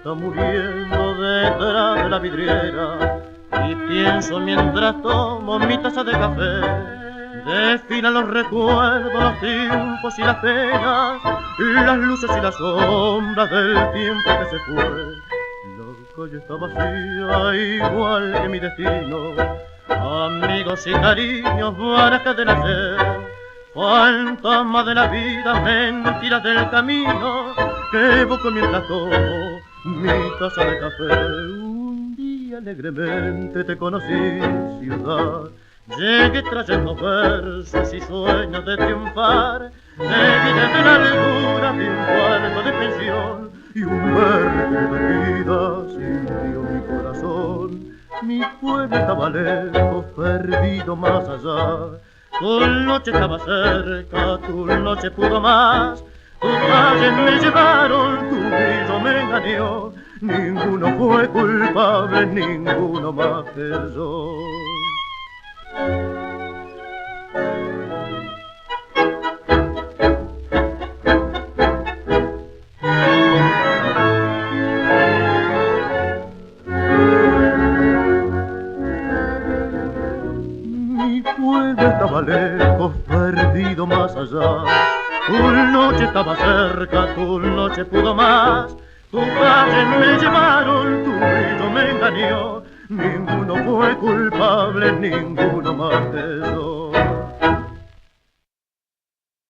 está muriendo detrás de la vidriera y pienso mientras tomo mi taza de café. Desfilan los recuerdos, los tiempos y las penas, las luces y las sombras del tiempo que se fue. La calle está vacía igual que mi destino, amigos y cariños barajas del ayer, fantasmas de la vida, mentiras del camino que evoco mientras tomo mi taza de café. Un día alegremente te conocí, ciudad, llegué trayendo versos y sueños de triunfar. Seguí desde la altura de un cuarto de pensión y un verde de vida sintió mi corazón. Mi pueblo estaba lejos, perdido más allá. Tu noche estaba cerca, tu noche pudo más. Tus calles me llevaron, tu brillo me engañó. Ninguno fue culpable, ninguno más que yo. Mi pueblo estaba lejos, perdido más allá. Tu noche estaba cerca, tu noche pudo más. Tus calles me llevaron, tu brillo me engañó. Ninguno fue culpable, ninguno más que yo.